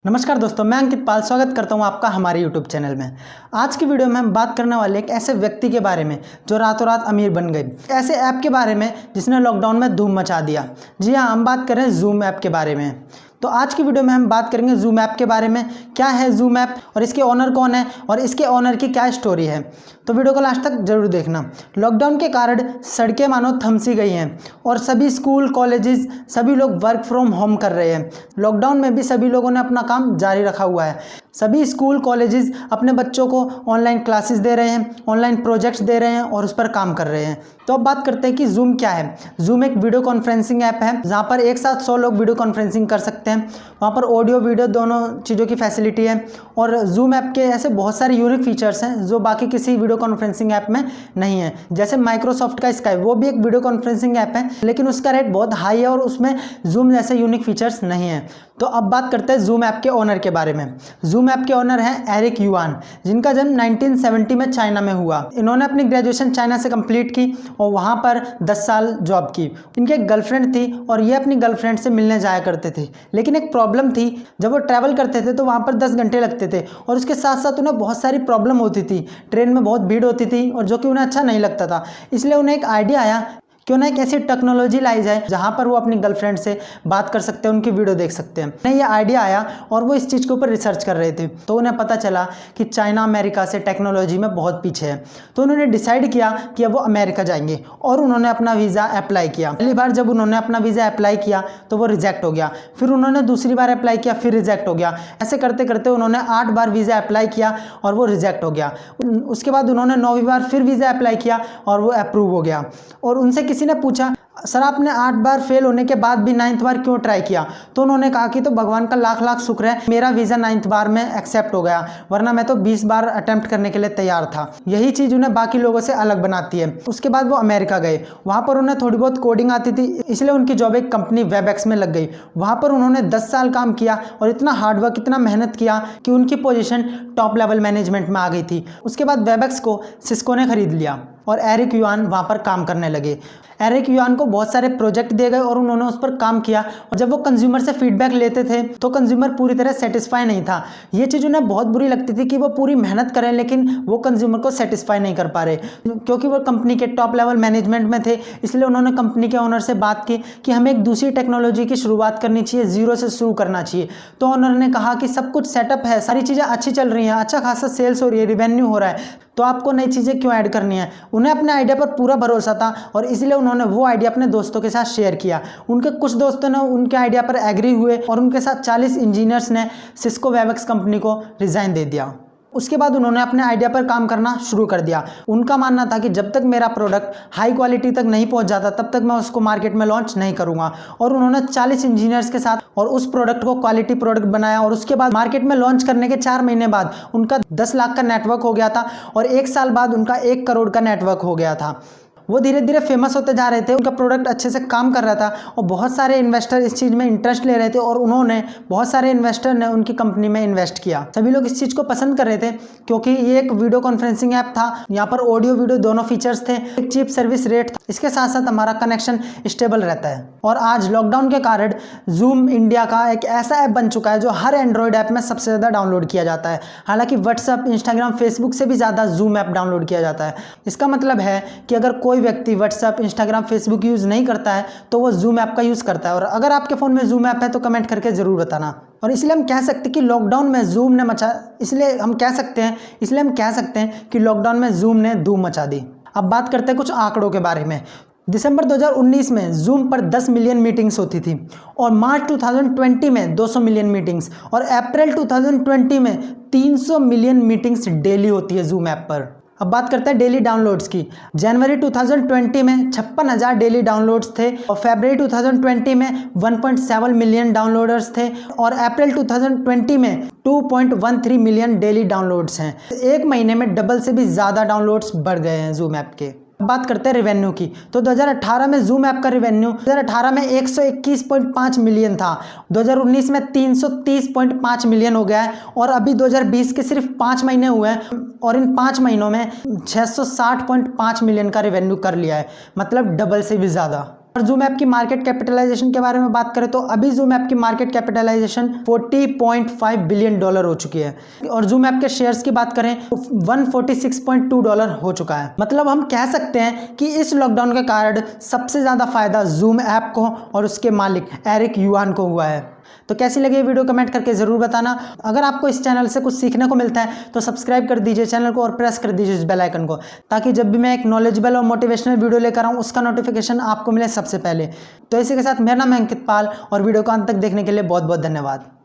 नमस्कार दोस्तों, मैं अंकित पाल स्वागत करता हूं आपका हमारे YouTube चैनल में। आज की वीडियो में हम बात करने वाले एक ऐसे व्यक्ति के बारे में जो रातों रात अमीर बन गए, ऐसे ऐप के बारे में जिसने लॉकडाउन में धूम मचा दिया। जी हाँ, हम बात कर रहे हैं जूम ऐप के बारे में। तो आज की वीडियो में हम बात करेंगे जूम ऐप के बारे में, क्या है जूम ऐप और इसके ओनर कौन है और इसके ओनर की क्या स्टोरी है। तो वीडियो को लास्ट तक जरूर देखना। लॉकडाउन के कारण सड़कें मानो थम सी गई हैं और सभी स्कूल कॉलेजेस सभी लोग वर्क फ्रॉम होम कर रहे हैं। लॉकडाउन में भी सभी लोगों ने अपना काम जारी रखा हुआ है। सभी स्कूल कॉलेजेस अपने बच्चों को ऑनलाइन क्लासेस दे रहे हैं, ऑनलाइन प्रोजेक्ट्स दे रहे हैं और उस पर काम कर रहे हैं। तो अब बात करते हैं कि जूम क्या है। जूम एक वीडियो कॉन्फ्रेंसिंग ऐप है जहाँ पर एक साथ 100 लोग वीडियो कॉन्फ्रेंसिंग कर सकते हैं। वहाँ पर ऑडियो वीडियो दोनों चीज़ों की फैसिलिटी है और जूम ऐप के ऐसे बहुत सारे यूनिक फीचर्स हैं जो बाकी किसी वीडियो कॉन्फ्रेंसिंग ऐप में नहीं है। जैसे माइक्रोसॉफ्ट का स्काई, वो भी एक वीडियो कॉन्फ्रेंसिंग ऐप है लेकिन उसका रेट बहुत हाई है और उसमें जूम जैसे यूनिक फीचर्स नहीं है। तो अब बात करते हैं जूम ऐप के ओनर के बारे में। जूम ऐप के ओनर हैं एरिक युआन, जिनका जन्म 1970 में चाइना में हुआ। इन्होंने अपनी ग्रेजुएशन चाइना से कंप्लीट की और वहाँ पर 10 साल जॉब की। इनकी एक गर्लफ्रेंड थी और ये अपनी गर्लफ्रेंड से मिलने जाया करते थे, लेकिन एक प्रॉब्लम थी। जब वो ट्रैवल करते थे तो वहाँ पर 10 घंटे लगते थे और उसके साथ साथ उन्हें बहुत सारी प्रॉब्लम होती थी। ट्रेन में बहुत भीड़ होती थी और जो कि उन्हें अच्छा नहीं लगता था। इसलिए उन्हें एक आइडिया आया क्यों ना एक ऐसी टेक्नोलॉजी लाई जाए जहाँ पर वो अपनी गर्लफ्रेंड से बात कर सकते हैं, उनकी वीडियो देख सकते हैं। उन्हें ये आइडिया आया और वो इस चीज़ के ऊपर रिसर्च कर रहे थे। तो उन्हें पता चला कि चाइना अमेरिका से टेक्नोलॉजी में बहुत पीछे है। तो उन्होंने डिसाइड किया कि अब वो अमेरिका जाएंगे और उन्होंने अपना वीज़ा अप्लाई किया। पहली बार जब उन्होंने अपना वीज़ा अप्लाई किया तो वो रिजेक्ट हो गया। फिर उन्होंने दूसरी बार अप्लाई किया, फिर रिजेक्ट हो गया। ऐसे करते करते उन्होंने 8 बार वीज़ा अप्लाई किया और वो रिजेक्ट हो गया। उसके बाद उन्होंने 9वीं बार फिर वीज़ा अप्लाई किया और वो अप्रूव हो गया। और उनसे किसी ने पूछा, सर आपने 8 बार फेल होने के बाद भी 9th बार क्यों ट्राई किया? तो उन्होंने कहा कि तो भगवान का लाख लाख शुक्र है मेरा वीज़ा 9th बार में एक्सेप्ट हो गया, वरना मैं तो 20 बार अटेम्प्ट करने के लिए तैयार था। यही चीज़ उन्हें बाकी लोगों से अलग बनाती है। उसके बाद वो अमेरिका गए। वहाँ पर उन्हें थोड़ी बहुत कोडिंग आती थी, इसलिए उनकी जॉब एक कंपनी वेबएक्स में लग गई। वहाँ पर उन्होंने 10 साल काम किया और इतना हार्डवर्क, इतना मेहनत किया कि उनकी पोजीशन टॉप लेवल मैनेजमेंट में आ गई थी। उसके बाद वेबएक्स को सिस्को ने खरीद लिया और एरिक युआन वहाँ पर काम करने लगे। एरिक युआन को बहुत सारे प्रोजेक्ट दिए गए और उन्होंने उस पर काम किया। और जब वो कंज्यूमर से फीडबैक लेते थे तो कंज्यूमर पूरी तरह सेटिस्फाई नहीं था। ये चीज़ उन्हें बहुत बुरी लगती थी कि वो पूरी मेहनत करें लेकिन वो कंज्यूमर को सेटिस्फाई नहीं कर पा रहे। क्योंकि वो कंपनी के टॉप लेवल मैनेजमेंट में थे, इसलिए उन्होंने कंपनी के ओनर से बात की कि हमें एक दूसरी टेक्नोलॉजी की शुरुआत करनी चाहिए, जीरो से शुरू करना चाहिए। तो ओनर ने कहा कि सब कुछ सेटअप है, सारी चीज़ें अच्छी चल रही हैं, अच्छा खासा सेल्स हो रही है, रिवेन्यू हो रहा है, तो आपको नई चीज़ें क्यों ऐड करनी है। उन्हें अपने आइडिया पर पूरा भरोसा था और इसलिए उन्होंने वो आइडिया अपने दोस्तों के साथ शेयर किया। उनके कुछ दोस्तों ने उनके आइडिया पर एग्री हुए और उनके साथ 40 इंजीनियर्स ने सिस्को वेबएक्स कंपनी को रिजाइन दे दिया। उसके बाद उन्होंने अपने आइडिया पर काम करना शुरू कर दिया। उनका मानना था कि जब तक मेरा प्रोडक्ट हाई क्वालिटी तक नहीं पहुंच जाता तब तक मैं उसको मार्केट में लॉन्च नहीं करूंगा। और उन्होंने 40 इंजीनियर्स के साथ और उस प्रोडक्ट को क्वालिटी प्रोडक्ट बनाया और उसके बाद मार्केट में लॉन्च करने के 4 महीने बाद उनका 10 लाख का नेटवर्क हो गया था और 1 साल बाद उनका 1 करोड़ का नेटवर्क हो गया था। वो धीरे धीरे फेमस होते जा रहे थे, उनका प्रोडक्ट अच्छे से काम कर रहा था और बहुत सारे इन्वेस्टर इस चीज़ में इंटरेस्ट ले रहे थे और उन्होंने बहुत सारे इन्वेस्टर ने उनकी कंपनी में इन्वेस्ट किया। सभी लोग इस चीज़ को पसंद कर रहे थे क्योंकि ये एक वीडियो कॉन्फ्रेंसिंग ऐप था। यहाँ पर ऑडियो वीडियो दोनों फीचर्स थे, एक चीप सर्विस रेट था, इसके साथ साथ हमारा कनेक्शन स्टेबल रहता है। और आज लॉकडाउन के कारण जूम इंडिया का एक ऐसा ऐप बन चुका है जो हर एंड्रॉयड ऐप में सबसे ज़्यादा डाउनलोड किया जाता है। हालांकि व्हाट्सएप, इंस्टाग्राम, फेसबुक से भी ज़्यादा जूम ऐप डाउनलोड किया जाता है। इसका मतलब है कि अगर कोई व्यक्ति व्हाट्सएप, इंस्टाग्राम, फेसबुक यूज़ नहीं करता है तो वो जूम ऐप का यूज़ करता है। और अगर आपके फ़ोन में जूम ऐप है तो कमेंट करके ज़रूर बताना। और इसलिए हम कह सकते हैं कि लॉकडाउन में जूम ने इसलिए हम कह सकते हैं कि लॉकडाउन में जूम ने धूम मचा दी। अब बात करते हैं कुछ आंकड़ों के बारे में। दिसंबर 2019 में जूम पर 10 मिलियन मीटिंग्स होती थी और मार्च 2020 में 200 मिलियन मीटिंग्स और अप्रैल 2020 में 300 मिलियन मीटिंग्स डेली होती है जूम ऐप पर। अब बात करते हैं डेली डाउनलोड्स की। जनवरी 2020 में 56,000 डेली डाउनलोड्स थे और फरवरी 2020 में 1.7 मिलियन डाउनलोडर्स थे और अप्रैल 2020 में 2.13 मिलियन डेली डाउनलोड्स हैं। एक महीने में डबल से भी ज़्यादा डाउनलोड्स बढ़ गए हैं जूम ऐप के। बात करते हैं रेवेन्यू की। तो 2018 में जूम ऐप का रेवेन्यू 2018 में 121.5 मिलियन था, 2019 में 330.5 मिलियन हो गया है और अभी 2020 के सिर्फ 5 महीने हुए हैं और इन 5 महीनों में 660.5 मिलियन का रेवेन्यू कर लिया है, मतलब डबल से भी ज़्यादा। और जूम ऐप की मार्केट कैपिटलाइजेशन के बारे में बात करें तो अभी जूम ऐप की मार्केट कैपिटलाइजेशन $40.5 बिलियन हो चुकी है। और जूम ऐप के शेयर्स की बात करें तो $146.2 हो चुका है। मतलब हम कह सकते हैं कि इस लॉकडाउन के कारण सबसे ज़्यादा फायदा जूम ऐप को और उसके मालिक एरिक युआन को हुआ है। तो कैसी लगी ये वीडियो कमेंट करके ज़रूर बताना। अगर आपको इस चैनल से कुछ सीखने को मिलता है तो सब्सक्राइब कर दीजिए चैनल को और प्रेस कर दीजिए इस बेल आइकन को, ताकि जब भी मैं एक नॉलेजेबल और मोटिवेशनल वीडियो लेकर आऊँ उसका नोटिफिकेशन आपको मिले सबसे पहले। तो इसी के साथ मेरा नाम है अंकित पाल और वीडियो को अंत तक देखने के लिए बहुत बहुत धन्यवाद।